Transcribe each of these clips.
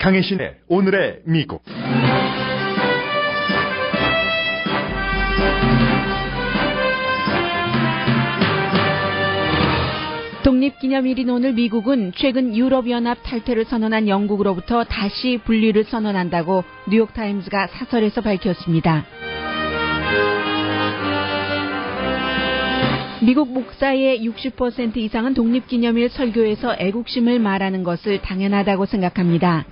강혜신의 오늘의 미국. 독립기념일인 오늘 미국은 최근 유럽연합 탈퇴를 선언한 영국으로부터 다시 분리를 선언한다고 뉴욕타임즈가 사설에서 밝혔습니다. 미국 목사의 60% 이상은 독립기념일 설교에서 애국심을 말하는 것을 당연하다고 생각합니다.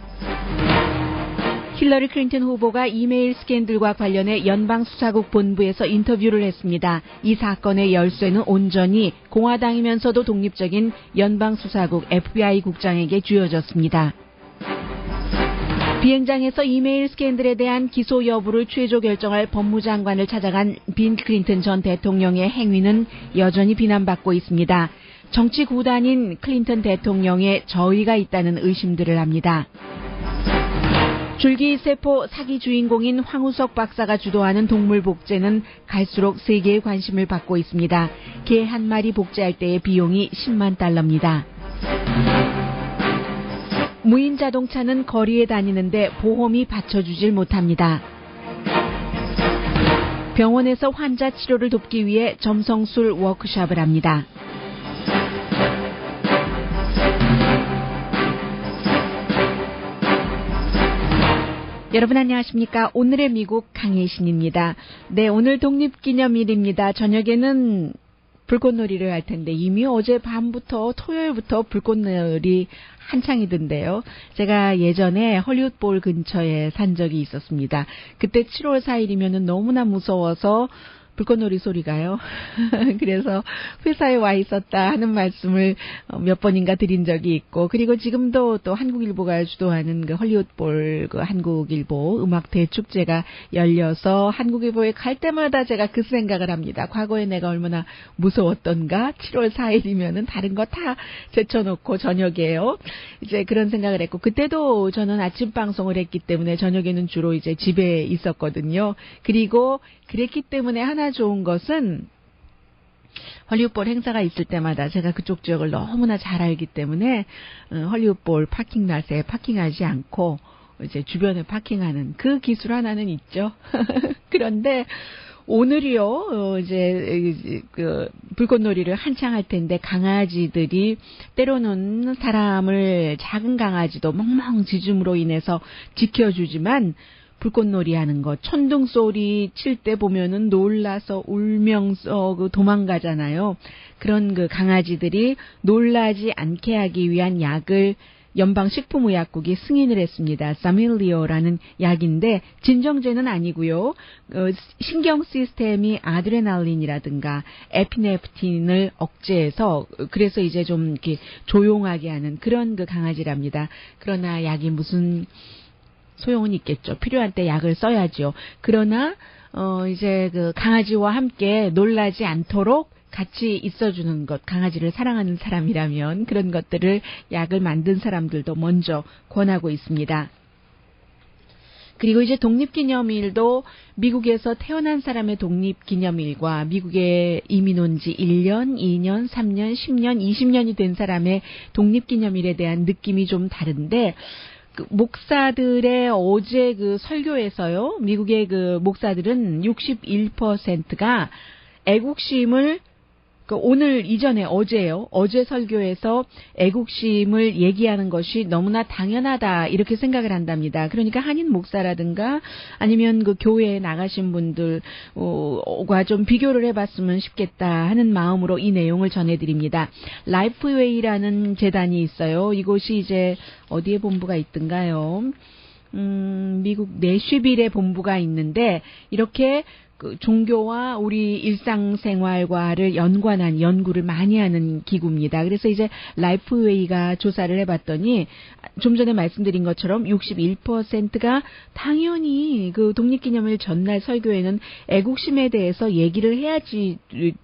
힐러리 클린턴 후보가 이메일 스캔들과 관련해 연방수사국 본부에서 인터뷰를 했습니다. 이 사건의 열쇠는 온전히 공화당이면서도 독립적인 연방수사국 FBI 국장에게 쥐어졌습니다. 비행장에서 이메일 스캔들에 대한 기소 여부를 최종 결정할 법무장관을 찾아간 빌 클린턴 전 대통령의 행위는 여전히 비난받고 있습니다. 정치 구단인 클린턴 대통령의 저의가 있다는 의심들을 합니다. 줄기세포 사기 주인공인 황우석 박사가 주도하는 동물 복제는 갈수록 세계의 관심을 받고 있습니다. 개 한 마리 복제할 때의 비용이 10만 달러입니다. 무인 자동차는 거리에 다니는데 보험이 받쳐주질 못합니다. 병원에서 환자 치료를 돕기 위해 점성술 워크숍을 합니다. 여러분 안녕하십니까? 오늘의 미국 강혜신입니다. 네, 오늘 독립기념일입니다. 저녁에는 불꽃놀이를 할 텐데 이미 어제 밤부터 토요일부터 불꽃놀이 한창이던데요. 제가 예전에 헐리우드볼 근처에 산 적이 있었습니다. 그때 7월 4일이면 너무나 무서워서 불꽃놀이 소리가요. 그래서 회사에 와 있었다 하는 말씀을 몇 번인가 드린 적이 있고, 그리고 지금도 또 한국일보가 주도하는 그 헐리우드볼 그 한국일보 음악 대축제가 열려서 한국일보에 갈 때마다 제가 그 생각을 합니다. 과거에 내가 얼마나 무서웠던가. 7월 4일이면은 다른 거 다 제쳐놓고 저녁에요. 이제 그런 생각을 했고, 그때도 저는 아침 방송을 했기 때문에 저녁에는 주로 이제 집에 있었거든요. 그리고 그랬기 때문에 하나 좋은 것은 헐리우드볼 행사가 있을 때마다 제가 그쪽 지역을 너무나 잘 알기 때문에 헐리우드볼 파킹랏에 파킹하지 않고 이제 주변에 파킹하는 그 기술 하나는 있죠. 그런데 오늘이요, 이제 그 불꽃놀이를 한창 할 텐데 강아지들이 때로는 사람을 작은 강아지도 멍멍 짖음으로 인해서 지켜주지만 불꽃놀이 하는 거, 천둥 소리 칠 때 보면은 놀라서 울면서 도망가잖아요. 그런 그 강아지들이 놀라지 않게 하기 위한 약을 연방식품의약국이 승인을 했습니다. 사밀리오라는 약인데 진정제는 아니고요. 신경 시스템이 아드레날린이라든가 에피네프틴을 억제해서 그래서 이제 좀 이렇게 조용하게 하는 그런 그 강아지랍니다. 그러나 약이 무슨 소용은 있겠죠. 필요할 때 약을 써야죠. 그러나 이제 그 강아지와 함께 놀라지 않도록 같이 있어주는 것, 강아지를 사랑하는 사람이라면 그런 것들을 약을 만든 사람들도 먼저 권하고 있습니다. 그리고 이제 독립기념일도 미국에서 태어난 사람의 독립기념일과 미국에 이민 온 지 1년, 2년, 3년, 10년, 20년이 된 사람의 독립기념일에 대한 느낌이 좀 다른데, 그 목사들의 어제 그 설교에서요, 미국의 그 목사들은 61%가 애국심을 오늘 이전에 어제요. 어제 설교에서 애국심을 얘기하는 것이 너무나 당연하다 이렇게 생각을 한답니다. 그러니까 한인 목사라든가 아니면 그 교회에 나가신 분들과 좀 비교를 해봤으면 싶겠다 하는 마음으로 이 내용을 전해드립니다. 라이프웨이라는 재단이 있어요. 이곳이 이제 어디에 본부가 있던가요? 미국 내슈빌에 본부가 있는데 이렇게 그 종교와 우리 일상생활과를 연관한 연구를 많이 하는 기구입니다. 그래서 이제 라이프웨이가 조사를 해봤더니 좀 전에 말씀드린 것처럼 61%가 당연히 그 독립기념일 전날 설교에는 애국심에 대해서 얘기를 해야지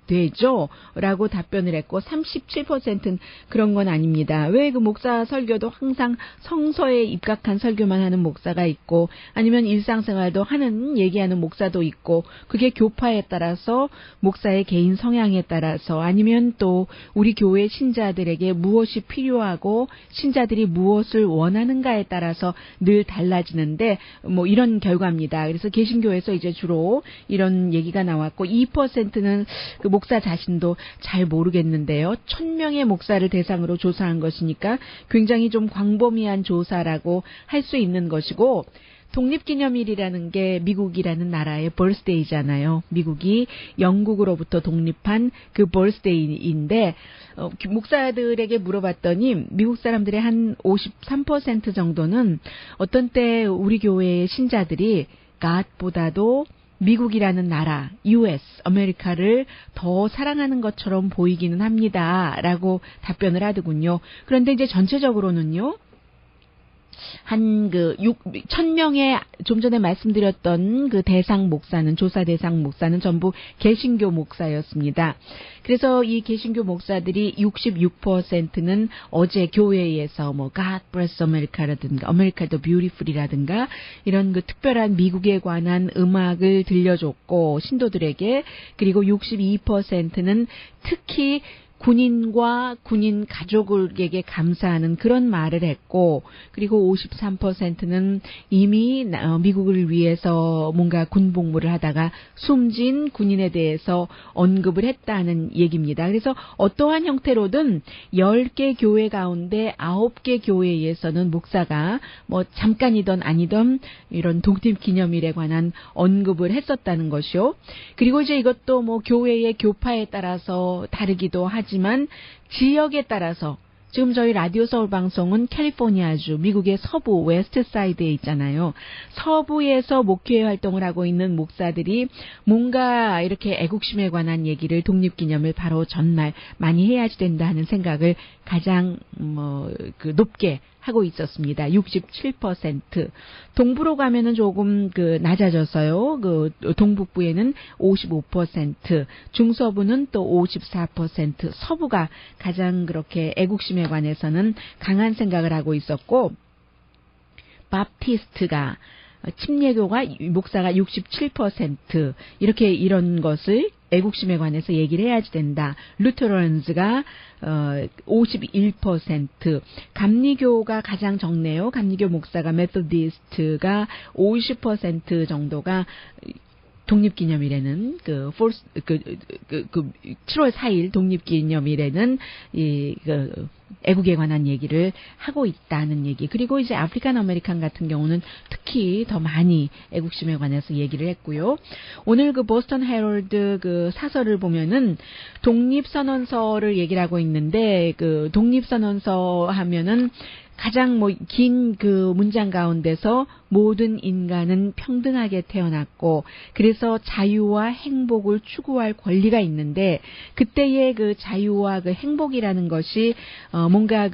되죠 라고 답변을 했고 37%는 그런 건 아닙니다. 왜 그 목사 설교도 항상 성서에 입각한 설교만 하는 목사가 있고 아니면 일상생활도 하는 얘기하는 목사도 있고 그게 교파에 따라서 목사의 개인 성향에 따라서 아니면 또 우리 교회 신자들에게 무엇이 필요하고 신자들이 무엇을 원하는가에 따라서 늘 달라지는데 뭐 이런 결과입니다. 그래서 개신교에서 이제 주로 이런 얘기가 나왔고 2%는 그 목사 자신도 잘 모르겠는데요. 1000명의 목사를 대상으로 조사한 것이니까 굉장히 좀 광범위한 조사라고 할 수 있는 것이고 독립기념일이라는 게 미국이라는 나라의 birthday잖아요. 미국이 영국으로부터 독립한 그 birthday인데 목사들에게 물어봤더니 미국 사람들의 한 53% 정도는 어떤 때 우리 교회의 신자들이 God보다도 미국이라는 나라, US, 아메리카를 더 사랑하는 것처럼 보이기는 합니다. 라고 답변을 하더군요. 그런데 이제 전체적으로는요. 한 1000명의 좀 전에 말씀드렸던 그 대상 목사는 조사 대상 목사는 전부 개신교 목사였습니다. 그래서 이 개신교 목사들이 66%는 어제 교회에서 뭐 God Bless America라든가 America the Beautiful이라든가 이런 그 특별한 미국에 관한 음악을 들려줬고 신도들에게 그리고 62%는 특히 군인과 군인 가족에게 감사하는 그런 말을 했고 그리고 53%는 이미 미국을 위해서 뭔가 군복무를 하다가 숨진 군인에 대해서 언급을 했다는 얘기입니다. 그래서 어떠한 형태로든 10개 교회 가운데 9개 교회에서는 목사가 뭐 잠깐이든 아니든 이런 독립기념일에 관한 언급을 했었다는 것이요. 그리고 이제 이것도 뭐 교회의 교파에 따라서 다르기도 하지만 지역에 따라서 지금 저희 라디오 서울 방송은 캘리포니아주 미국의 서부 웨스트 사이드에 있잖아요. 서부에서 목회 활동을 하고 있는 목사들이 뭔가 이렇게 애국심에 관한 얘기를 독립기념일 바로 전날 많이 해야지 된다 하는 생각을 가장 높게 하고 있었습니다. 67%. 동부로 가면은 조금 낮아졌어요. 동북부에는 55%, 중서부는 또 54%, 서부가 가장 그렇게 애국심에 관해서는 강한 생각을 하고 있었고, 바프티스트가 침례교가 목사가 67% 이렇게 이런 것을 애국심에 관해서 얘기를 해야지 된다. 루터런즈가 51%, 감리교가 가장 적네요. 감리교 목사가 메소디스트가 50% 정도가 독립기념일에는 7월 4일 독립기념일에는 애국에 관한 얘기를 하고 있다는 얘기. 그리고 이제 아프리칸 아메리칸 같은 경우는 특히 더 많이 애국심에 관해서 얘기를 했고요. 오늘 보스턴 헤럴드 사설을 보면은 독립선언서를 얘기를 하고 있는데 독립선언서 하면은 가장 긴 문장 가운데서 모든 인간은 평등하게 태어났고 그래서 자유와 행복을 추구할 권리가 있는데 그때의 자유와 행복이라는 것이 뭔가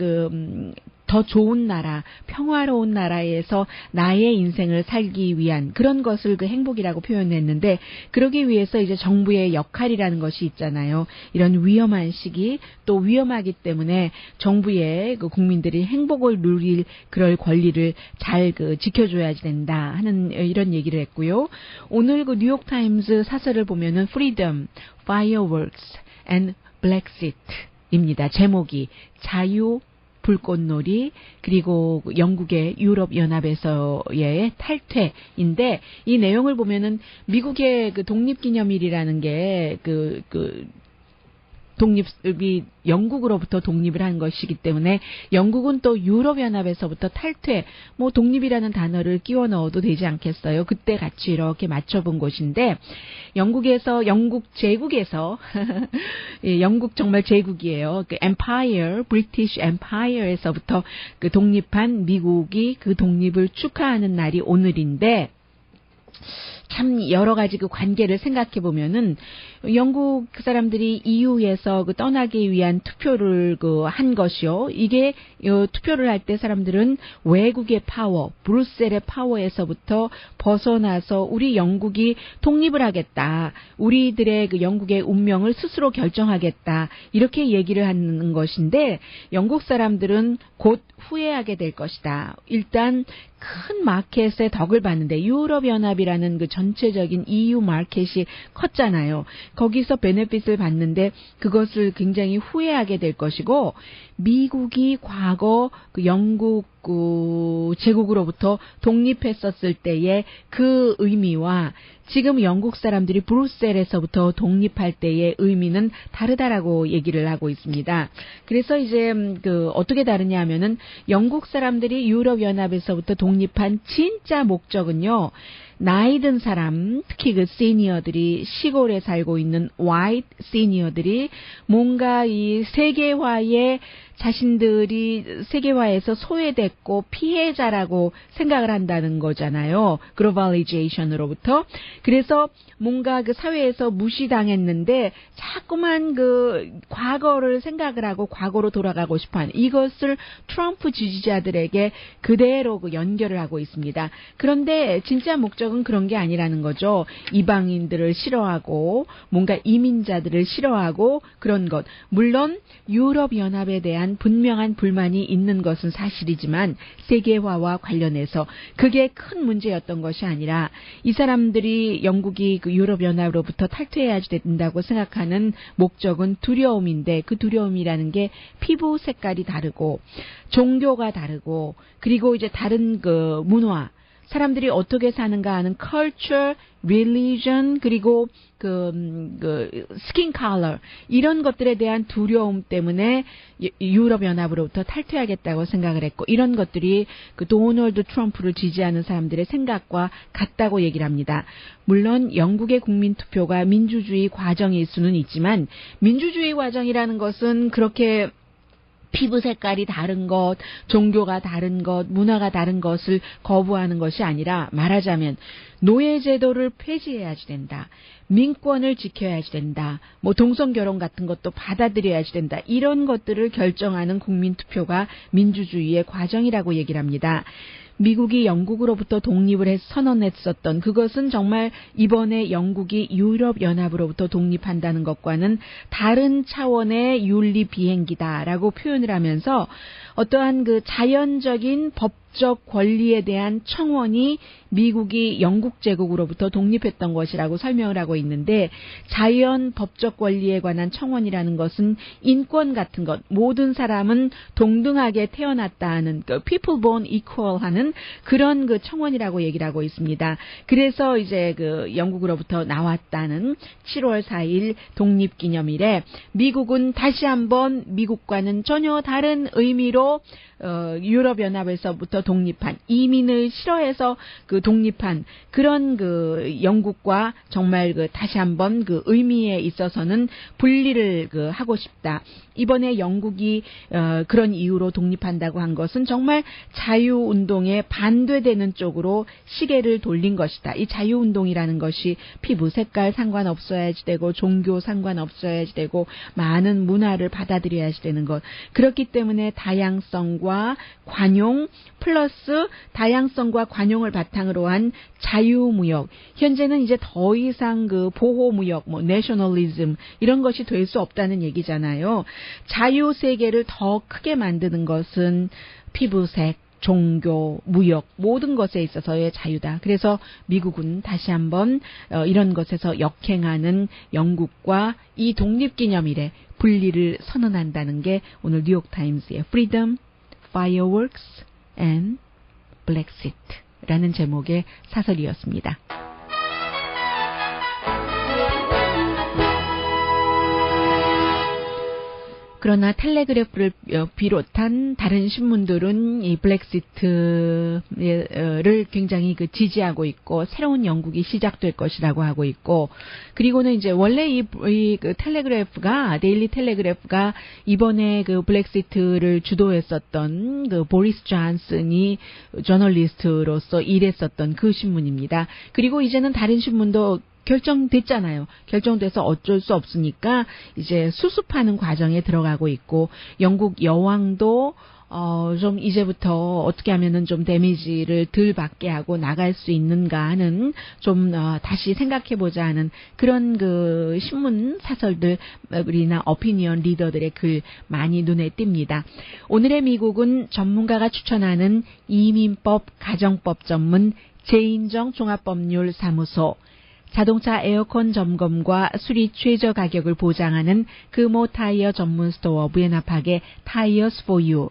더 좋은 나라, 평화로운 나라에서 나의 인생을 살기 위한 그런 것을 행복이라고 표현했는데 그러기 위해서 이제 정부의 역할이라는 것이 있잖아요. 이런 위험한 시기 또 위험하기 때문에 정부의 국민들이 행복을 누릴 그럴 권리를 잘 지켜줘야 된다 하는 이런 얘기를 했고요. 오늘 뉴욕타임즈 사설을 보면은 Freedom, Fireworks and Brexit입니다. 제목이 자유, 불꽃놀이 그리고 영국의 유럽연합에서의 탈퇴인데 이 내용을 보면은 미국의 독립기념일이라는 게 독립이 영국으로부터 독립을 한 것이기 때문에 영국은 또 유럽연합에서부터 탈퇴, 독립이라는 단어를 끼워 넣어도 되지 않겠어요? 그때 같이 이렇게 맞춰본 것인데 영국 제국에서 예, 영국 정말 제국이에요. Empire, British Empire에서부터 독립한 미국이 그 독립을 축하하는 날이 오늘인데 참 여러 가지 관계를 생각해 보면은 영국 사람들이 EU에서 떠나기 위한 투표를 한 것이요. 이게 투표를 할 때 사람들은 외국의 파워, 브뤼셀의 파워에서부터 벗어나서 우리 영국이 독립을 하겠다. 우리들의 영국의 운명을 스스로 결정하겠다. 이렇게 얘기를 하는 것인데 영국 사람들은 곧 후회하게 될 것이다. 일단 큰 마켓의 덕을 봤는데 유럽연합이 유럽연합이라는 그 전체적인 EU 마켓이 컸잖아요. 거기서 베네핏을 받는데 그것을 굉장히 후회하게 될 것이고 미국이 과거 그 영국 제국으로부터 독립했었을 때의 그 의미와 지금 영국 사람들이 브뤼셀에서부터 독립할 때의 의미는 다르다라고 얘기를 하고 있습니다. 그래서 이제 어떻게 다르냐 하면은 영국 사람들이 유럽연합에서부터 독립한 진짜 목적은요. 나이 든 사람, 특히 그 시니어들이 시골에 살고 있는 화이트 시니어들이 뭔가 이 세계화에 자신들이 세계화에서 소외됐고 피해자라고 생각을 한다는 거잖아요. 글로벌리제이션으로부터. 그래서 뭔가 그 사회에서 무시당했는데 자꾸만 그 과거를 생각을 하고 과거로 돌아가고 싶어하는 이것을 트럼프 지지자들에게 그대로 그 연결을 하고 있습니다. 그런데 진짜 목적은 그런 게 아니라는 거죠. 이방인들을 싫어하고 뭔가 이민자들을 싫어하고 그런 것. 물론 유럽연합에 대한 분명한 불만이 있는 것은 사실이지만 세계화와 관련해서 그게 큰 문제였던 것이 아니라 이 사람들이 영국이 그 유럽연합으로부터 탈퇴해야 된다고 생각하는 목적은 두려움인데 그 두려움이라는 게 피부 색깔이 다르고 종교가 다르고 그리고 이제 다른 그 문화 사람들이 어떻게 사는가 하는 culture, religion, 그리고 skin color, 이런 것들에 대한 두려움 때문에 유럽연합으로부터 탈퇴하겠다고 생각을 했고, 이런 것들이 그 도널드 트럼프를 지지하는 사람들의 생각과 같다고 얘기를 합니다. 물론 영국의 국민투표가 민주주의 과정일 수는 있지만, 민주주의 과정이라는 것은 그렇게 피부 색깔이 다른 것, 종교가 다른 것, 문화가 다른 것을 거부하는 것이 아니라 말하자면 노예제도를 폐지해야지 된다. 민권을 지켜야지 된다. 뭐 동성결혼 같은 것도 받아들여야지 된다. 이런 것들을 결정하는 국민투표가 민주주의의 과정이라고 얘기를 합니다. 미국이 영국으로부터 독립을 선언했었던 그것은 정말 이번에 영국이 유럽연합으로부터 독립한다는 것과는 다른 차원의 윤리 비행기다라고 표현을 하면서 어떠한 그 자연적인 법적 권리에 대한 청원이 미국이 영국 제국으로부터 독립했던 것이라고 설명을 하고 있는데 자연 법적 권리에 관한 청원이라는 것은 인권 같은 것, 모든 사람은 동등하게 태어났다 하는 그 people born equal 하는 그런 그 청원이라고 얘기를 하고 있습니다. 그래서 이제 그 영국으로부터 나왔다는 7월 4일 독립기념일에 미국은 다시 한번 미국과는 전혀 다른 의미로 유럽연합에서부터 독립한 이민을 싫어해서 그 독립한 그런 그 영국과 정말 그 다시 한번 그 의미에 있어서는 분리를 그 하고 싶다. 이번에 영국이 그런 이유로 독립한다고 한 것은 정말 자유운동에 반대되는 쪽으로 시계를 돌린 것이다. 이 자유운동이라는 것이 피부 색깔 상관없어야지 되고 종교 상관없어야지 되고 많은 문화를 받아들여야지 되는 것. 그렇기 때문에 다양성과 관용 플러스 다양성과 관용을 바탕으로 한 자유무역. 현재는 이제 더 이상 그 보호무역, 뭐 내셔널리즘 이런 것이 될 수 없다는 얘기잖아요. 자유세계를 더 크게 만드는 것은 피부색, 종교, 무역 모든 것에 있어서의 자유다. 그래서 미국은 다시 한번 이런 것에서 역행하는 영국과 이 독립기념일에 분리를 선언한다는 게 오늘 뉴욕타임스의 Freedom, Fireworks and Brexit라는 제목의 사설이었습니다. 그러나 텔레그래프를 비롯한 다른 신문들은 이 브렉시트를 굉장히 그 지지하고 있고 새로운 영국이 시작될 것이라고 하고 있고 그리고는 이제 원래 이 그 텔레그래프가 데일리 텔레그래프가 이번에 그 브렉시트를 주도했었던 그 보리스 존슨이 저널리스트로서 일했었던 그 신문입니다. 그리고 이제는 다른 신문도 결정됐잖아요. 결정돼서 어쩔 수 없으니까 이제 수습하는 과정에 들어가고 있고 영국 여왕도 좀 이제부터 어떻게 하면은 좀 데미지를 덜 받게 하고 나갈 수 있는가 하는 좀 다시 생각해보자 하는 그런 그 신문 사설들이나 오피니언 리더들의 글 많이 눈에 띕니다. 오늘의 미국은 전문가가 추천하는 이민법, 가정법 전문 재인정 종합법률사무소, 자동차 에어컨 점검과 수리 최저 가격을 보장하는 금호 타이어 전문 스토어 부에나팍의 타이어스 포 유,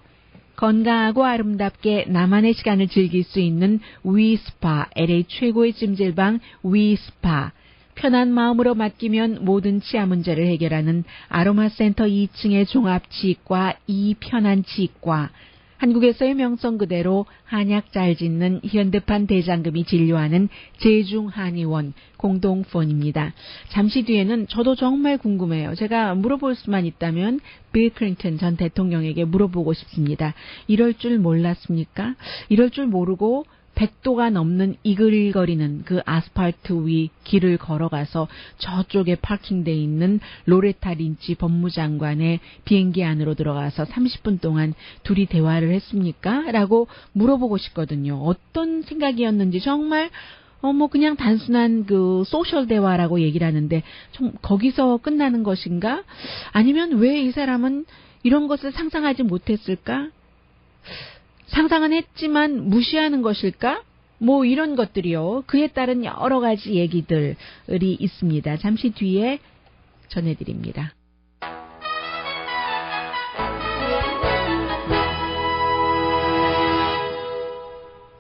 건강하고 아름답게 나만의 시간을 즐길 수 있는 위스파, LA 최고의 찜질방 위스파, 편한 마음으로 맡기면 모든 치아 문제를 해결하는 아로마센터 2층의 종합치과 이편한치과, 한국에서의 명성 그대로 한약 잘 짓는 현대판 대장금이 진료하는 제중한의원 공동폰입니다. 잠시 뒤에는 저도 정말 궁금해요. 제가 물어볼 수만 있다면 빌 클린턴 전 대통령에게 물어보고 싶습니다. 이럴 줄 몰랐습니까? 이럴 줄 모르고 100도가 넘는 이글거리는 그 아스팔트 위 길을 걸어가서 저쪽에 파킹돼 있는 로레타 린치 법무장관의 비행기 안으로 들어가서 30분 동안 둘이 대화를 했습니까? 라고 물어보고 싶거든요. 어떤 생각이었는지 정말 그냥 단순한 그 소셜 대화라고 얘기를 하는데 좀 거기서 끝나는 것인가? 아니면 왜 이 사람은 이런 것을 상상하지 못했을까? 상상은 했지만 무시하는 것일까? 뭐 이런 것들이요. 그에 따른 여러 가지 얘기들이 있습니다. 잠시 뒤에 전해드립니다.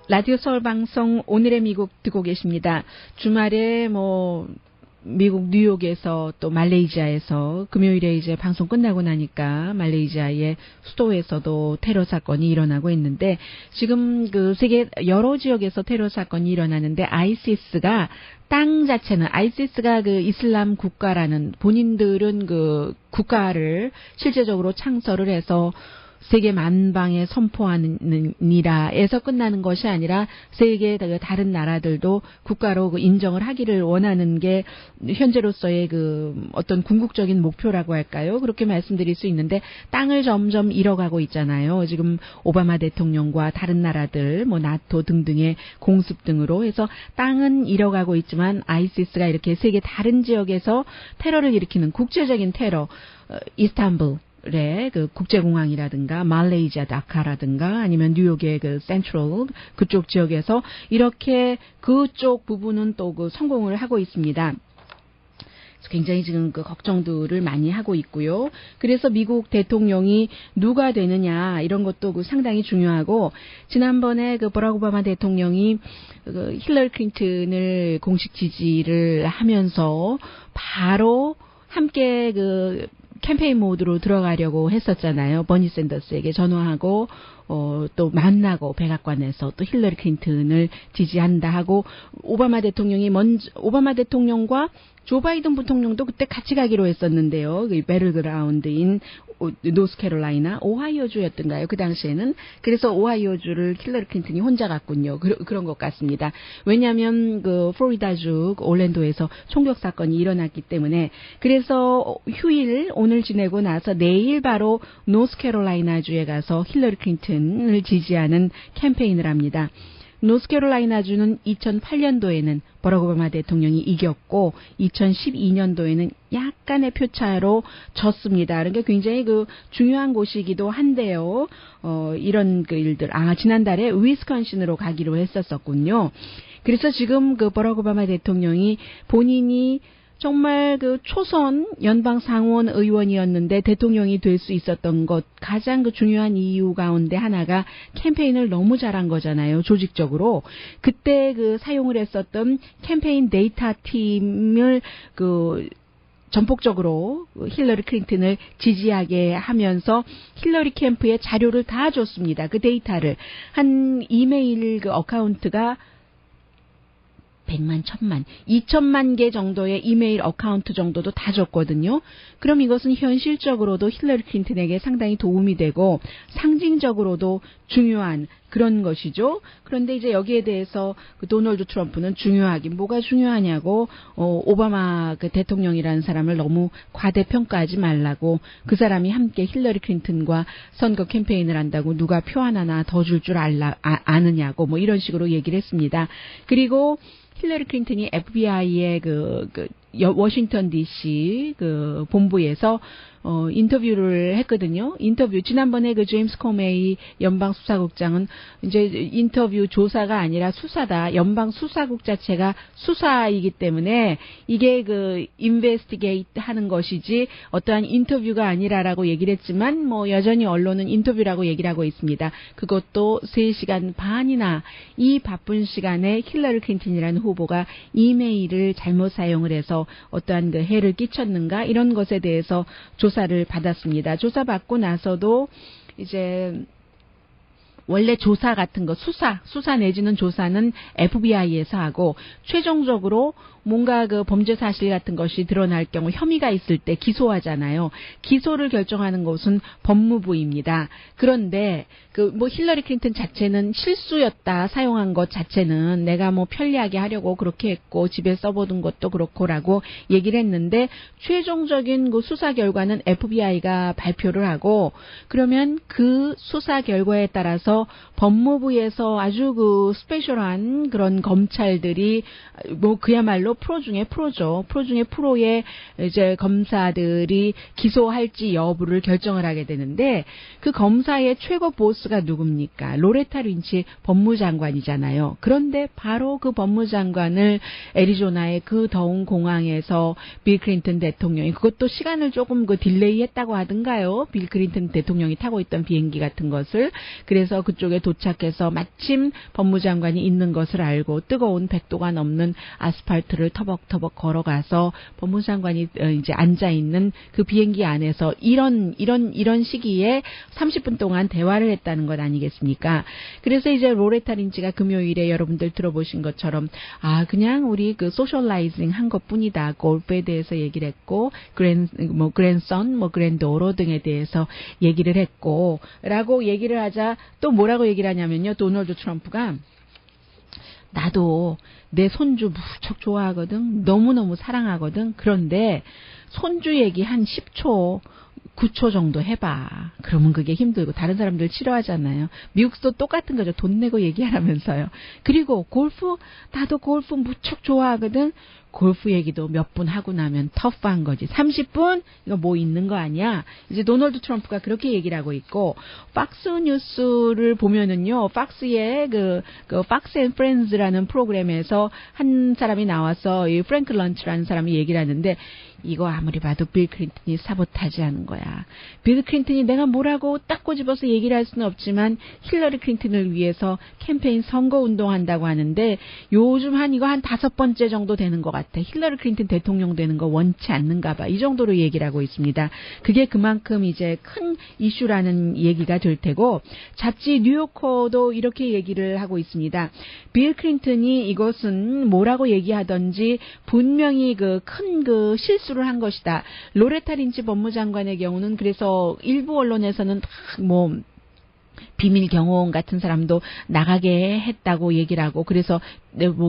라디오 서울 방송 오늘의 미국 듣고 계십니다. 주말에 미국 뉴욕에서 또 말레이시아에서 금요일에 이제 방송 끝나고 나니까 말레이시아의 수도에서도 테러 사건이 일어나고 있는데 지금 그 세계 여러 지역에서 테러 사건이 일어나는데 아이시스가 땅 자체는 아이시스가 그 이슬람 국가라는 본인들은 그 국가를 실제적으로 창설을 해서 세계 만방에 선포하느니라에서 끝나는 것이 아니라 세계 다른 나라들도 국가로 인정을 하기를 원하는 게 현재로서의 그 어떤 궁극적인 목표라고 할까요? 그렇게 말씀드릴 수 있는데 땅을 점점 잃어가고 있잖아요. 지금 오바마 대통령과 다른 나라들, 나토 등등의 공습 등으로 해서 땅은 잃어가고 있지만 아이시스가 이렇게 세계 다른 지역에서 테러를 일으키는 국제적인 테러, 이스탄불 그 국제공항이라든가 말레이시아 다카라든가 아니면 뉴욕의 그 센트럴 그쪽 지역에서 이렇게 그쪽 부분은 또 그 성공을 하고 있습니다. 굉장히 지금 그 걱정들을 많이 하고 있고요. 그래서 미국 대통령이 누가 되느냐 이런 것도 그 상당히 중요하고 지난번에 그 버락 오바마 대통령이 그 힐러리 클린턴을 공식 지지를 하면서 바로 함께 그 캠페인 모드로 들어가려고 했었잖아요. 버니 샌더스에게 전화하고 또 만나고 백악관에서 또 힐러리 클린턴을 지지한다 하고 오바마 대통령과 조 바이든 부통령도 그때 같이 가기로 했었는데요. 그 배틀그라운드인 노스캐롤라이나 오하이오주였던가요? 그 당시에는. 그래서 오하이오주를 힐러리 클린턴이 혼자 갔군요. 그런 것 같습니다. 왜냐하면 그 플로리다주 올랜도에서 총격 사건이 일어났기 때문에 그래서 휴일 오늘 지내고 나서 내일 바로 노스캐롤라이나주에 가서 힐러리 클린턴을 지지하는 캠페인을 합니다. 노스캐롤라이나주는 2008년도에는 버락 오바마 대통령이 이겼고 2012년도에는 약간의 표차로 졌습니다. 그러니까 굉장히 그 중요한 곳이기도 한데요. 이런 그 일들. 지난달에 위스콘신으로 가기로 했었군요. 그래서 지금 그 버락 오바마 대통령이 본인이 정말 그 초선 연방 상원 의원이었는데 대통령이 될 수 있었던 것 가장 그 중요한 이유 가운데 하나가 캠페인을 너무 잘한 거잖아요. 조직적으로. 그때 그 사용을 했었던 캠페인 데이터 팀을 그 전폭적으로 힐러리 클린턴을 지지하게 하면서 힐러리 캠프에 자료를 다 줬습니다. 그 데이터를. 한 이메일 그 어카운트가 100만, 1000만, 2000만 개 정도의 이메일 어카운트 정도도 다 줬거든요. 그럼 이것은 현실적으로도 힐러리 클린턴에게 상당히 도움이 되고 상징적으로도 중요한 그런 것이죠. 그런데 이제 여기에 대해서 그 도널드 트럼프는 중요하긴 뭐가 중요하냐고 오바마 그 대통령이라는 사람을 너무 과대평가하지 말라고 그 사람이 함께 힐러리 클린턴과 선거 캠페인을 한다고 누가 표 하나나 더 줄 줄 아느냐고 뭐 이런 식으로 얘기를 했습니다. 그리고 힐러리 클린턴이 FBI의 워싱턴 DC 그 본부에서 인터뷰를 했거든요. 지난번에 그 제임스 코메이 연방수사국장은 이제 인터뷰 조사가 아니라 수사다. 연방수사국 자체가 수사이기 때문에 이게 그 인베스티게이트 하는 것이지 어떠한 인터뷰가 아니라라고 얘기를 했지만 뭐 여전히 언론은 인터뷰라고 얘기를 하고 있습니다. 그것도 3시간 반이나 이 바쁜 시간에 힐러리 클린턴이라는 후보가 이메일을 잘못 사용을 해서 어떠한 그 해를 끼쳤는가 이런 것에 대해서 조사를 받았습니다. 조사받고 나서도 이제 원래 조사 같은 거 수사 내지는 조사는 FBI에서 하고 최종적으로 뭔가 그 범죄 사실 같은 것이 드러날 경우 혐의가 있을 때 기소하잖아요. 기소를 결정하는 것은 법무부입니다. 그런데 그 뭐 힐러리 클린턴 자체는 실수였다 사용한 것 자체는 내가 뭐 편리하게 하려고 그렇게 했고 집에 써보던 것도 그렇고라고 얘기를 했는데 최종적인 그 수사 결과는 FBI가 발표를 하고 그러면 그 수사 결과에 따라서 법무부에서 아주 그 스페셜한 그런 검찰들이 뭐 그야말로 프로 중에 프로죠. 프로 중에 프로의 이제 검사들이 기소할지 여부를 결정을 하게 되는데 그 검사의 최고 보스가 누굽니까? 로레타 린치 법무장관이잖아요. 그런데 바로 그 법무장관을 애리조나의 그 더운 공항에서 빌 클린턴 대통령이 그것도 시간을 조금 그 딜레이했다고 하던가요? 빌 클린턴 대통령이 타고 있던 비행기 같은 것을 그래서 그쪽에 도착해서 마침 법무장관이 있는 것을 알고 뜨거운 100도가 넘는 아스팔트를 터벅터벅 걸어가서 법무장관이 이제 앉아 있는 그 비행기 안에서 이런 시기에 30분 동안 대화를 했다는 것 아니겠습니까? 그래서 이제 로레타 린치가 금요일에 여러분들 들어보신 것처럼 그냥 우리 그 소셜라이징 한 것뿐이다. 골프에 대해서 얘기를 했고 그랜선 그랜도로 등에 대해서 얘기를 했고라고 얘기를 하자 또 뭐라고 얘기를 하냐면요. 도널드 트럼프가 나도 내 손주 무척 좋아하거든. 너무너무 사랑하거든. 그런데 손주 얘기 한 10초, 9초 정도 해봐. 그러면 그게 힘들고 다른 사람들 싫어하잖아요. 미국도 똑같은 거죠. 돈 내고 얘기하라면서요. 그리고 나도 골프 무척 좋아하거든. 골프 얘기도 몇 분 하고 나면 터프한 거지. 30분? 이거 뭐 있는 거 아니야? 이제 도널드 트럼프가 그렇게 얘기를 하고 있고, 팍스 뉴스를 보면은요, 팍스의 그 팍스 앤 프렌즈라는 프로그램에서 한 사람이 나와서 이 프랭크 런치라는 사람이 얘기를 하는데, 이거 아무리 봐도 빌 클린턴이 사보타지 하는 거야. 빌 클린턴이 내가 뭐라고 딱 꼬집어서 얘기를 할 수는 없지만 힐러리 클린턴을 위해서 캠페인 선거 운동한다고 하는데 요즘 이거 한 5번째 정도 되는 것 같아. 힐러리 클린턴 대통령 되는 거 원치 않는가 봐. 이 정도로 얘기를 하고 있습니다. 그게 그만큼 이제 큰 이슈라는 얘기가 될 테고 잡지 뉴요커도 이렇게 얘기를 하고 있습니다. 빌 클린턴이 이것은 뭐라고 얘기하던지 분명히 큰 실수를 한 것이다. 로레타 린치 법무장관의 경우는 그래서 일부 언론에서는 비밀 경호원 같은 사람도 나가게 했다고 얘기를 하고 그래서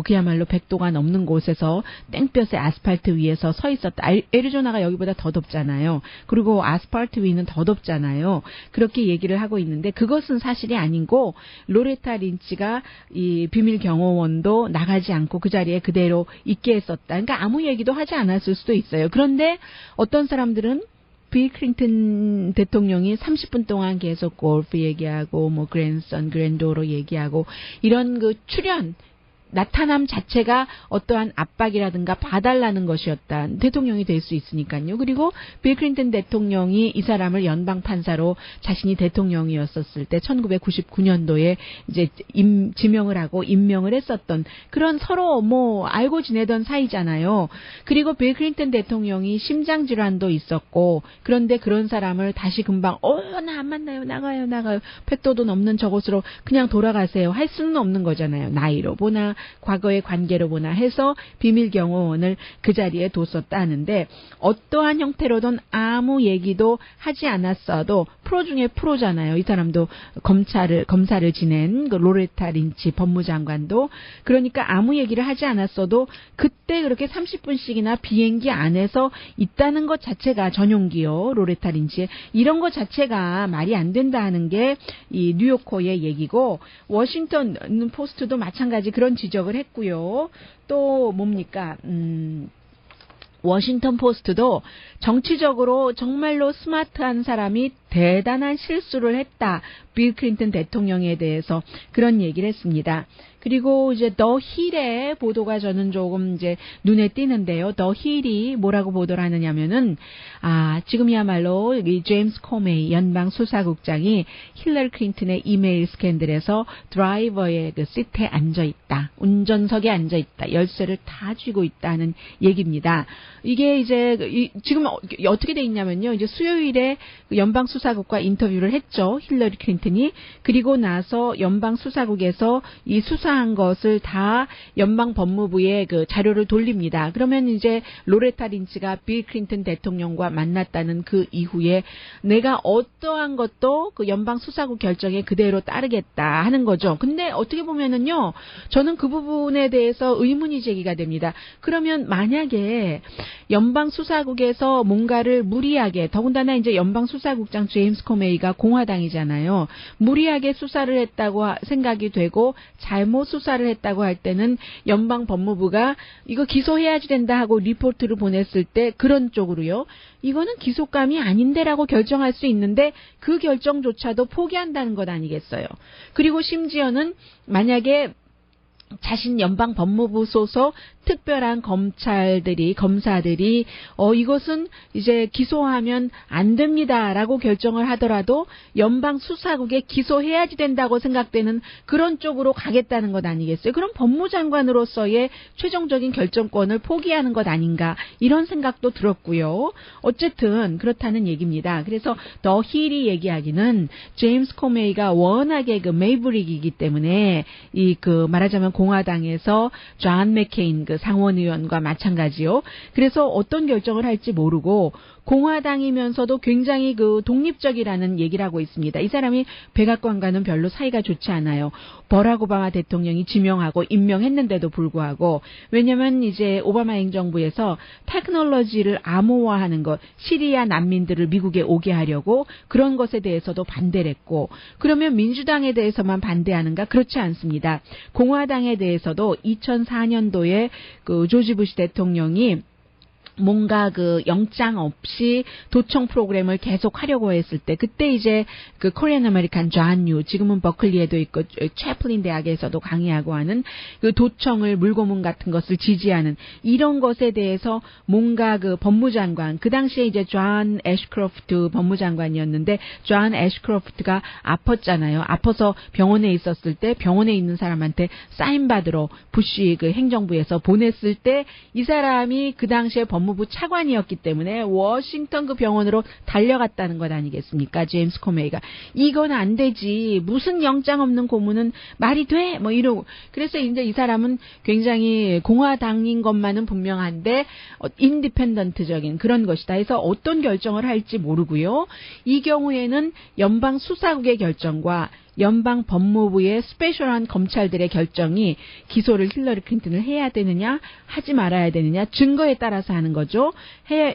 그야말로 100도가 넘는 곳에서 땡볕에 아스팔트 위에서 서 있었다. 애리조나가 여기보다 더 덥잖아요. 그리고 아스팔트 위는 더 덥잖아요. 그렇게 얘기를 하고 있는데 그것은 사실이 아니고 로레타 린치가 이 비밀 경호원도 나가지 않고 그 자리에 그대로 있게 했었다. 그러니까 아무 얘기도 하지 않았을 수도 있어요. 그런데 어떤 사람들은 빌 클린턴 대통령이 30분 동안 계속 골프 얘기하고 그랜선, 그랜도로 얘기하고 이런 출연 나타남 자체가 어떠한 압박이라든가 봐달라는 것이었다. 대통령이 될 수 있으니까요. 그리고 빌 클린턴 대통령이 이 사람을 연방 판사로 자신이 대통령이었었을 때 1999년도에 이제 지명을 하고 임명을 했었던 그런 서로 알고 지내던 사이잖아요. 그리고 빌 클린턴 대통령이 심장 질환도 있었고 그런데 그런 사람을 다시 금방 나 안 만나요. 나가요. 100도도 넘는 저곳으로 그냥 돌아가세요. 할 수는 없는 거잖아요. 나이로 보나 과거의 관계로 보나 해서 비밀 경호원을 그 자리에 뒀었다 하는데 어떠한 형태로든 아무 얘기도 하지 않았어도 프로 중에 프로잖아요. 이 사람도 검사를 지낸 로레타 린치 법무장관도 그러니까 아무 얘기를 하지 않았어도 그때 그렇게 30분씩이나 비행기 안에서 있다는 것 자체가 전용기요. 로레타 린치 이런 것 자체가 말이 안 된다 하는 게 이 뉴요커의 얘기고 워싱턴 포스트도 마찬가지 그런 지적을 했고요. 또 뭡니까? 워싱턴 포스트도 정치적으로 정말로 스마트한 사람이 대단한 실수를 했다. 빌 클린턴 대통령에 대해서 그런 얘기를 했습니다. 그리고 이제 더 힐의 보도가 저는 조금 이제 눈에 띄는데요. 더 힐이 뭐라고 보도를 하느냐면은 지금이야말로 이 제임스 코메이 연방 수사국장이 힐러리 클린턴의 이메일 스캔들에서 드라이버의 그 시트에 앉아 있다. 운전석에 앉아 있다. 열쇠를 다 쥐고 있다는 얘기입니다. 이게 이제 지금 어떻게 돼 있냐면요. 이제 수요일에 연방 수사국과 인터뷰를 했죠. 힐러리 클린턴이. 그리고 나서 연방 수사국에서 이 수사한 것을 다 연방 법무부에 그 자료를 돌립니다. 그러면 이제 로레타 린치가 빌 클린턴 대통령과 만났다는 그 이후에 내가 어떠한 것도 그 연방 수사국 결정에 그대로 따르겠다 하는 거죠. 근데 어떻게 보면은요. 저는 그 부분에 대해서 의문이 제기가 됩니다. 그러면 만약에 연방 수사국에서 뭔가를 무리하게 더군다나 이제 연방 수사국장 제임스 코메이가 공화당이잖아요. 무리하게 수사를 했다고 생각이 되고 잘못 수사를 했다고 할 때는 연방 법무부가 이거 기소해야지 된다 하고 리포트를 보냈을 때 그런 쪽으로요. 이거는 기소감이 아닌데라고 결정할 수 있는데 그 결정조차도 포기한다는 것 아니겠어요. 그리고 심지어는 만약에 자신 연방 법무부 소속 특별한 검사들이 이것은 이제 기소하면 안 됩니다라고 결정을 하더라도 연방 수사국에 기소해야지 된다고 생각되는 그런 쪽으로 가겠다는 것 아니겠어요? 그럼 법무장관으로서의 최종적인 결정권을 포기하는 것 아닌가 이런 생각도 들었고요. 어쨌든 그렇다는 얘기입니다. 그래서 더 힐이 얘기하기는 제임스 코메이가 워낙에 그 메이브릭이기 때문에 말하자면 공화당에서 존 맥케인 그 상원의원과 마찬가지요. 그래서 어떤 결정을 할지 모르고 공화당이면서도 굉장히 그 독립적이라는 얘기를 하고 있습니다. 이 사람이 백악관과는 별로 사이가 좋지 않아요. 버락 오바마 대통령이 지명하고 임명했는데도 불구하고 왜냐면 이제 오바마 행정부에서 테크놀로지를 암호화하는 것, 시리아 난민들을 미국에 오게 하려고 그런 것에 대해서도 반대를 했고 그러면 민주당에 대해서만 반대하는가? 그렇지 않습니다. 공화당에 대해서도 2004년도에 그 조지 부시 대통령이 뭔가 그 영장 없이 도청 프로그램을 계속 하려고 했을 때 그때 이제 그 코리안 아메리칸 존 유 지금은 버클리에도 있고 채플린 대학에서도 강의하고 하는 그 도청을 물고문 같은 것을 지지하는 이런 것에 대해서 뭔가 그 법무장관 그 당시에 이제 존 애쉬크로프트 법무장관이었는데 존 애쉬크로프트가 아팠잖아요. 아파서 병원에 있었을 때 병원에 있는 사람한테 사인 받으러 부시 그 행정부에서 보냈을 때 이 사람이 그 당시에 법무부 차관이었기 때문에 워싱턴 그 병원으로 달려갔다는 것 아니겠습니까? 제임스 코메이가. 이건 안 되지. 무슨 영장 없는 고문은 말이 돼? 뭐 이러고. 그래서 이제 이 사람은 굉장히 공화당인 것만은 분명한데 인디펜던트적인 그런 것이다 해서 어떤 결정을 할지 모르고요. 이 경우에는 연방 수사국의 결정과 연방 법무부의 스페셜한 검찰들의 결정이 기소를 힐러리 클린턴을 해야 되느냐 하지 말아야 되느냐 증거에 따라서 하는 거죠.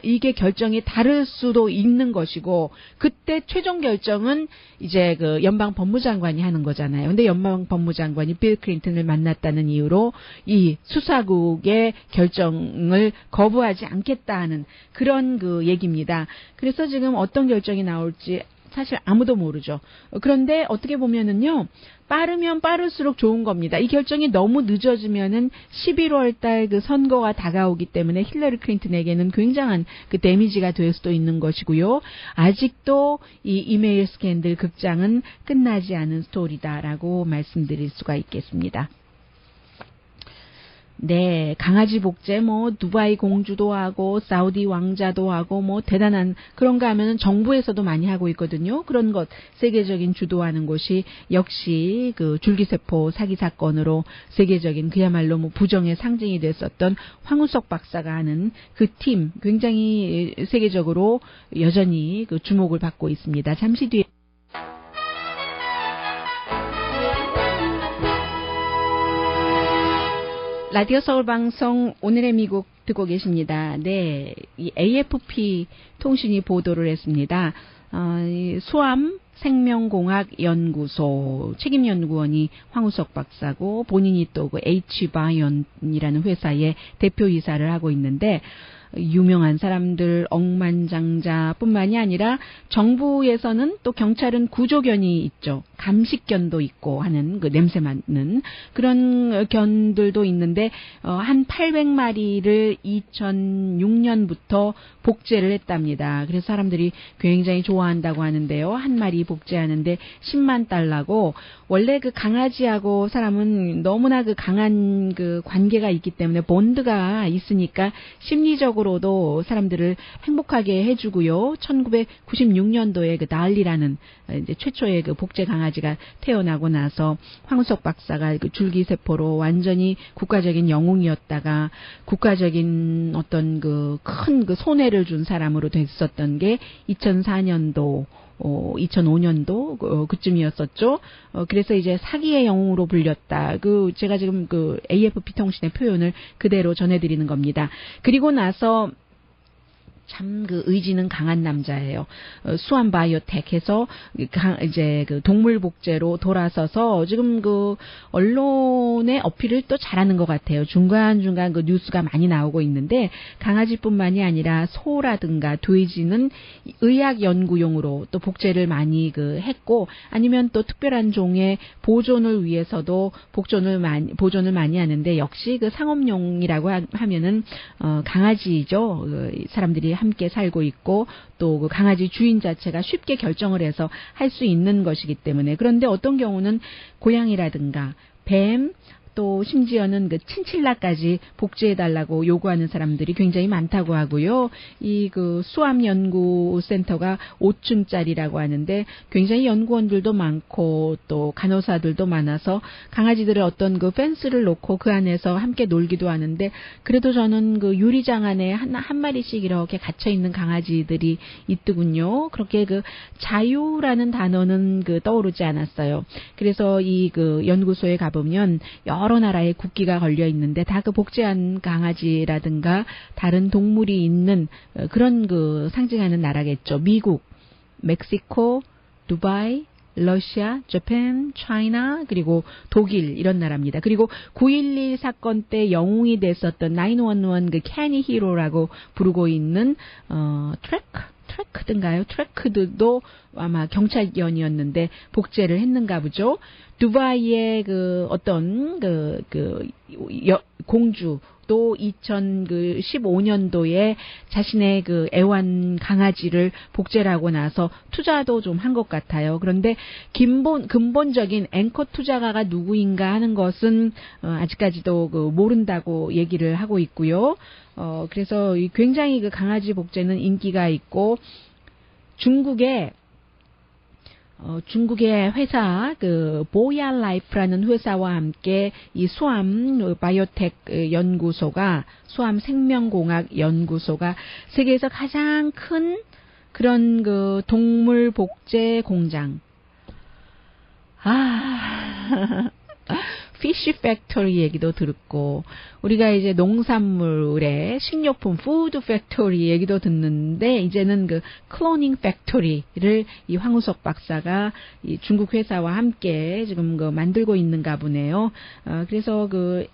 이게 결정이 다를 수도 있는 것이고 그때 최종 결정은 이제 그 연방 법무장관이 하는 거잖아요. 근데 연방 법무장관이 빌 클린턴을 만났다는 이유로 이 수사국의 결정을 거부하지 않겠다 하는 그런 그 얘기입니다. 그래서 지금 어떤 결정이 나올지 사실 아무도 모르죠. 그런데 어떻게 보면은요, 빠르면 빠를수록 좋은 겁니다. 이 결정이 너무 늦어지면은 11월 달 그 선거가 다가오기 때문에 힐러리 클린턴에게는 굉장한 그 데미지가 될 수도 있는 것이고요. 아직도 이 이메일 스캔들 극장은 끝나지 않은 스토리다라고 말씀드릴 수가 있겠습니다. 네, 강아지 복제, 두바이 공주도 하고, 사우디 왕자도 하고, 대단한, 그런가 하면은 정부에서도 많이 하고 있거든요. 그런 것, 세계적인 주도하는 곳이 역시 그 줄기세포 사기 사건으로 세계적인 그야말로 부정의 상징이 됐었던 황우석 박사가 하는 그 팀, 굉장히 세계적으로 여전히 그 주목을 받고 있습니다. 잠시 뒤에. 라디오 서울 방송 오늘의 미국 듣고 계십니다. 네, 이 AFP 통신이 보도를 했습니다. 수암 생명공학 연구소 책임 연구원이 황우석 박사고 본인이 또 그 H바이온이라는 회사의 대표이사를 하고 있는데 유명한 사람들 억만장자뿐만이 아니라 정부에서는 또 경찰은 구조견이 있죠. 감식견도 있고 하는 그 냄새 맡는 그런 견들도 있는데 한 800마리를 2006년부터 복제를 했답니다. 그래서 사람들이 굉장히 좋아한다고 하는데요. 한 마리 복제하는데 10만 달러고 원래 그 강아지하고 사람은 너무나 그 강한 그 관계가 있기 때문에 본드가 있으니까 심리적으로도 사람들을 행복하게 해주고요. 1996년도에 그 달리라는 이제 최초의 그 복제 강아지가 태어나고 나서 황우석 박사가 그 줄기세포로 완전히 국가적인 영웅이었다가 국가적인 어떤 그 큰 그 손해를 준 사람으로 됐었던 게 2004년도 2005년도 그쯤이었었죠. 그래서 이제 사기의 영웅으로 불렸다. 제가 지금 그 AFP 통신의 표현을 그대로 전해드리는 겁니다. 그리고 나서 참 그 의지는 강한 남자예요. 수암 바이오텍에서 이제 그 동물 복제로 돌아서서 지금 그 언론의 어필을 또 잘하는 것 같아요. 중간중간 그 뉴스가 많이 나오고 있는데 강아지뿐만이 아니라 소라든가 돼지는 의학 연구용으로 또 복제를 많이 그 했고 아니면 또 특별한 종의 보존을 위해서도 보존을 많이 하는데 역시 그 상업용이라고 하면은 강아지죠. 사람들이 함께 살고 있고 또 그 강아지 주인 자체가 쉽게 결정을 해서 할 수 있는 것이기 때문에 그런데 어떤 경우는 고양이라든가 뱀 또 심지어는 그 친칠라까지 복제해달라고 요구하는 사람들이 굉장히 많다고 하고요. 이 그 수암 연구센터가 5층짜리라고 하는데 굉장히 연구원들도 많고 또 간호사들도 많아서 강아지들의 어떤 그 펜스를 놓고 그 안에서 함께 놀기도 하는데 그래도 저는 그 유리장 안에 한 마리씩 이렇게 갇혀 있는 강아지들이 있더군요. 그렇게 그 자유라는 단어는 그 떠오르지 않았어요. 그래서 이 그 연구소에 가보면 여러 나라의 국기가 걸려 있는데 다 그 복제한 강아지라든가 다른 동물이 있는 그런 그 상징하는 나라겠죠. 미국, 멕시코, 두바이, 러시아, 재팬, 차이나 그리고 독일 이런 나라입니다. 그리고 9.11 사건 때 영웅이 됐었던 911 그 캐니 히로라고 부르고 있는 트래크든가요? 아마 경찰견이었는데 복제를 했는가 보죠. 두바이의 그 어떤 공주 또 2015년도에 자신의 그 애완 강아지를 복제를 하고 나서 투자도 좀 한 것 같아요. 그런데 근본적인 앵커 투자가가 누구인가 하는 것은 아직까지도 그 모른다고 얘기를 하고 있고요. 그래서 굉장히 그 강아지 복제는 인기가 있고 중국의 회사 그 보야 라이프라는 회사와 함께 이 수암 바이오텍 연구소가 수암 생명공학 연구소가 세계에서 가장 큰 그런 그 동물 복제 공장 피쉬 팩토리 얘기도 들었고 우리가 이제 농산물의 식료품 푸드 팩토리 얘기도 듣는데 이제는 그 클로닝 팩토리를 이 황우석 박사가 이 중국 회사와 함께 지금 그 만들고 있는가 보네요. 그래서 그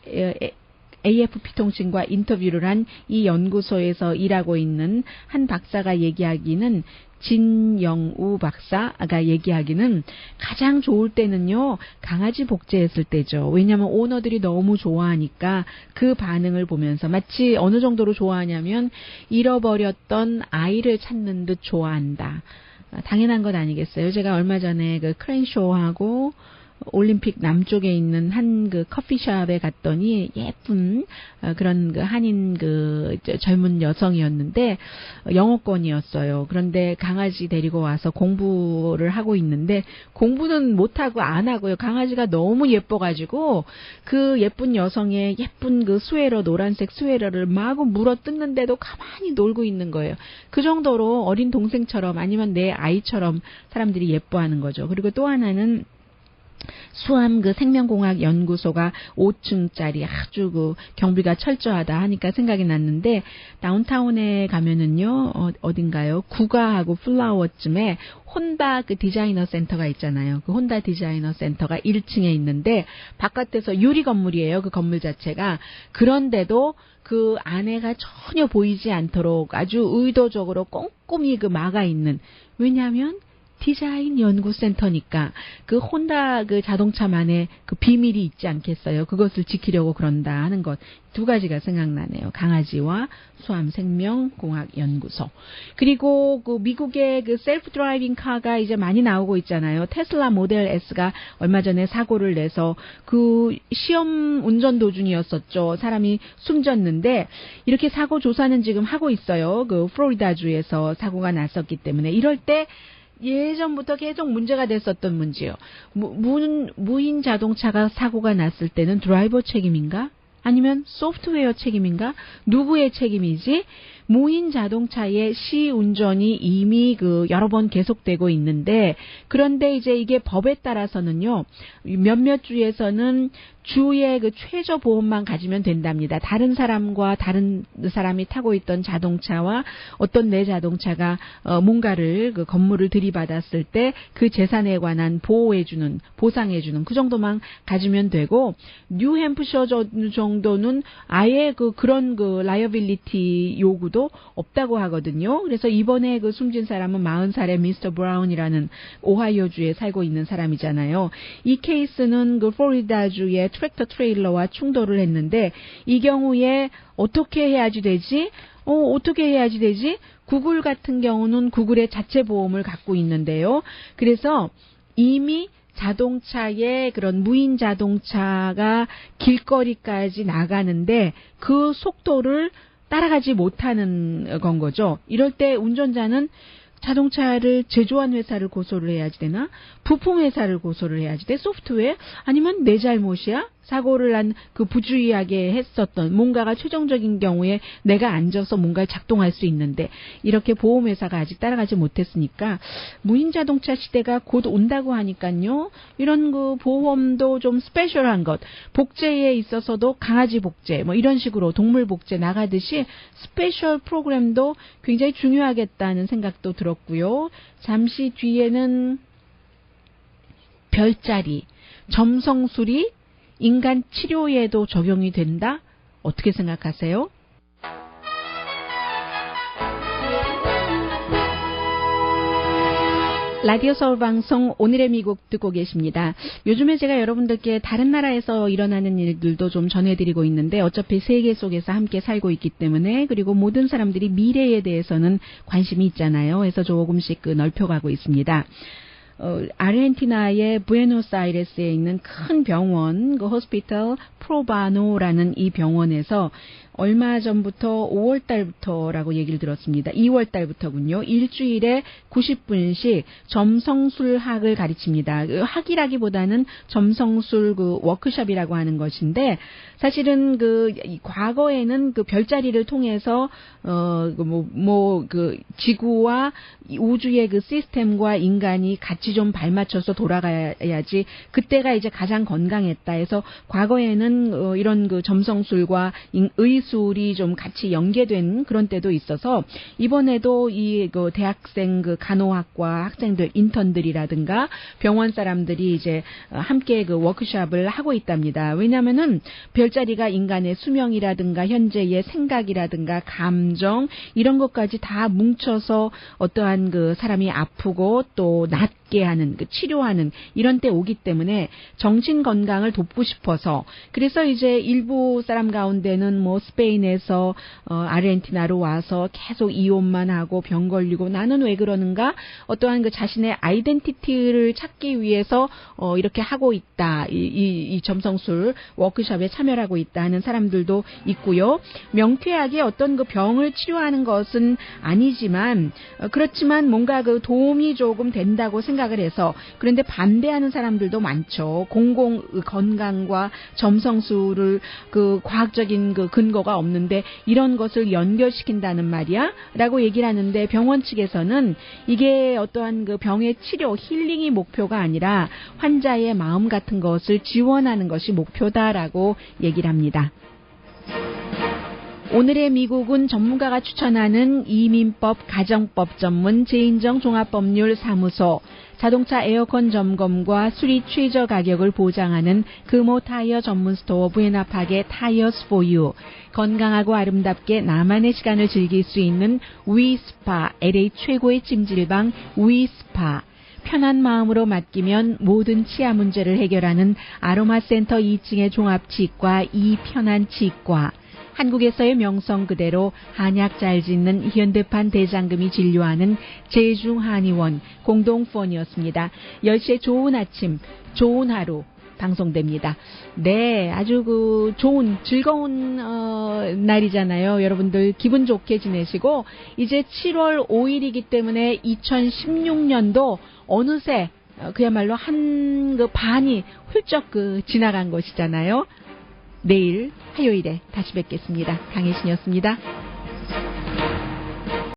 AFP 통신과 인터뷰를 한 이 연구소에서 일하고 있는 한 박사가 얘기하기는 진영우 박사가 얘기하기는 가장 좋을 때는요 강아지 복제했을 때죠. 왜냐하면 오너들이 너무 좋아하니까 그 반응을 보면서 마치 어느 정도로 좋아하냐면 잃어버렸던 아이를 찾는 듯 좋아한다. 당연한 것 아니겠어요. 제가 얼마 전에 그 크랜쇼하고 올림픽 남쪽에 있는 한 그 커피숍에 갔더니 예쁜 그런 그 한인 그 젊은 여성이었는데 영어권이었어요. 그런데 강아지 데리고 와서 공부를 하고 있는데 공부는 못하고 안 하고요. 강아지가 너무 예뻐가지고 그 예쁜 여성의 예쁜 그 노란색 스웨터를 마구 물어 뜯는데도 가만히 놀고 있는 거예요. 그 정도로 어린 동생처럼 아니면 내 아이처럼 사람들이 예뻐하는 거죠. 그리고 또 하나는 수암 그 생명공학 연구소가 5층짜리 아주 그 경비가 철저하다 하니까 생각이 났는데, 다운타운에 가면은요, 어딘가요? 구가하고 플라워쯤에 혼다 그 디자이너 센터가 있잖아요. 그 혼다 디자이너 센터가 1층에 있는데, 바깥에서 유리 건물이에요. 그 건물 자체가. 그런데도 그 안에가 전혀 보이지 않도록 아주 의도적으로 꼼꼼히 그 막아 있는, 왜냐하면 디자인 연구센터니까 그 혼다 그 자동차만의 그 비밀이 있지 않겠어요. 그것을 지키려고 그런다 하는 것. 두 가지가 생각나네요. 강아지와 수암 생명공학 연구소. 그리고 그 미국의 그 셀프 드라이빙 카가 이제 많이 나오고 있잖아요. 테슬라 모델 S가 얼마 전에 사고를 내서 그 시험 운전 도중이었었죠. 사람이 숨졌는데, 이렇게 사고 조사는 지금 하고 있어요. 그 플로리다주에서 사고가 났었기 때문에. 이럴 때 예전부터 계속 문제가 됐었던 문제요. 무인 자동차가 사고가 났을 때는 드라이버 책임인가? 아니면 소프트웨어 책임인가? 누구의 책임이지? 무인 자동차의 시운전이 이미 그 여러 번 계속되고 있는데, 그런데 이제 이게 법에 따라서는요, 몇몇 주에서는 주의 그 최저 보험만 가지면 된답니다. 다른 사람과 다른 사람이 타고 있던 자동차와 어떤 내 자동차가 뭔가를 그 건물을 들이받았을 때 그 재산에 관한 보호해주는, 보상해주는 그 정도만 가지면 되고, 뉴햄프셔 정도는 아예 그런 그 라이어빌리티 요구도 없다고 하거든요. 그래서 이번에 그 숨진 사람은 40살의 미스터 브라운이라는 오하이오주에 살고 있는 사람이잖아요. 이 케이스는 그 플로리다주의 트랙터 트레일러와 충돌을 했는데, 이 경우에 어떻게 해야지 되지? 어떻게 해야지 되지? 구글 같은 경우는 구글의 자체 보험을 갖고 있는데요. 그래서 이미 자동차에 그런 무인 자동차가 길거리까지 나가는데 그 속도를 따라가지 못하는 건 거죠. 이럴 때 운전자는 자동차를 제조한 회사를 고소를 해야지 되나? 부품 회사를 고소를 해야지 돼? 소프트웨어? 아니면 내 잘못이야? 사고를 한 그 부주의하게 했었던 뭔가가 최종적인 경우에 내가 앉아서 뭔가를 작동할 수 있는데, 이렇게 보험회사가 아직 따라가지 못했으니까 무인 자동차 시대가 곧 온다고 하니까요. 이런 그 보험도 좀 스페셜한 것, 복제에 있어서도 강아지 복제, 뭐 이런 식으로 동물 복제 나가듯이 스페셜 프로그램도 굉장히 중요하겠다는 생각도 들었고요. 잠시 뒤에는 별자리, 점성술이 인간 치료에도 적용이 된다? 어떻게 생각하세요? 라디오 서울 방송 오늘의 미국 듣고 계십니다. 요즘에 제가 여러분들께 다른 나라에서 일어나는 일들도 좀 전해드리고 있는데, 어차피 세계 속에서 함께 살고 있기 때문에, 그리고 모든 사람들이 미래에 대해서는 관심이 있잖아요. 그래서 조금씩 넓혀가고 있습니다. 아르헨티나의 부에노스아이레스에 있는 큰 병원, 그 호스피털 프로바노라는 이 병원에서 얼마 전부터 5월 달부터라고 얘기를 들었습니다. 2월 달부터군요. 일주일에 90분씩 점성술학을 가르칩니다. 학이라기보다는 점성술 그 워크숍이라고 하는 것인데, 사실은 그 과거에는 그 별자리를 통해서 그 지구와 우주의 그 시스템과 인간이 같이 좀 발맞춰서 돌아가야지 그때가 이제 가장 건강했다 해서, 과거에는 이런 그 점성술과 의술이 좀 같이 연계된 그런 때도 있어서, 이번에도 이 그 대학생 그 간호학과 학생들, 인턴들이라든가 병원 사람들이 이제 함께 그 워크숍을 하고 있답니다. 왜냐면은 별자리가 인간의 수명이라든가 현재의 생각이라든가 감정 이런 것까지 다 뭉쳐서 어떠한 그 사람이 아프고 또 낫게 하는, 그 치료하는 이런 때 오기 때문에 정신 건강을 돕고 싶어서, 그래서 이제 일부 사람 가운데는 뭐 스페인에서 아르헨티나로 와서 계속 이혼만 하고 병 걸리고, 나는 왜 그러는가? 어떠한 그 자신의 아이덴티티를 찾기 위해서 이렇게 하고 있다. 이 점성술 워크숍에 참여하고 있다 하는 사람들도 있고요. 명쾌하게 어떤 그 병을 치료하는 것은 아니지만, 그렇지만 뭔가 그 도움이 조금 된다고 생각 생각을 해서 그런데 반대하는 사람들도 많죠. 공공 건강과 점성술을 그 과학적인 그 근거가 없는데 이런 것을 연결시킨다는 말이야? 라고 얘기를 하는데 병원 측에서는 이게 어떠한 그 병의 치료, 힐링이 목표가 아니라 환자의 마음 같은 것을 지원하는 것이 목표다라고 얘기를 합니다. 오늘의 미국은 전문가가 추천하는 이민법, 가정법 전문 제인정 종합법률사무소, 자동차 에어컨 점검과 수리 최저 가격을 보장하는 금호 타이어 전문 스토어 부에나팍의 타이어스 포유, 건강하고 아름답게 나만의 시간을 즐길 수 있는 위스파, LA 최고의 찜질방 위스파, 편한 마음으로 맡기면 모든 치아 문제를 해결하는 아로마센터 2층의 종합치과 이편한치과, 한국에서의 명성 그대로 한약 잘 짓는 현대판 대장금이 진료하는 제중한의원 공동폰이었습니다. 10시에 좋은 아침, 좋은 하루 방송됩니다. 네, 아주 좋은 즐거운 날이잖아요. 여러분들 기분 좋게 지내시고 이제 7월 5일이기 때문에 2016년도 어느새 그야말로 한 반이 훌쩍 지나간 것이잖아요. 내일 화요일에 다시 뵙겠습니다. 강혜신이었습니다.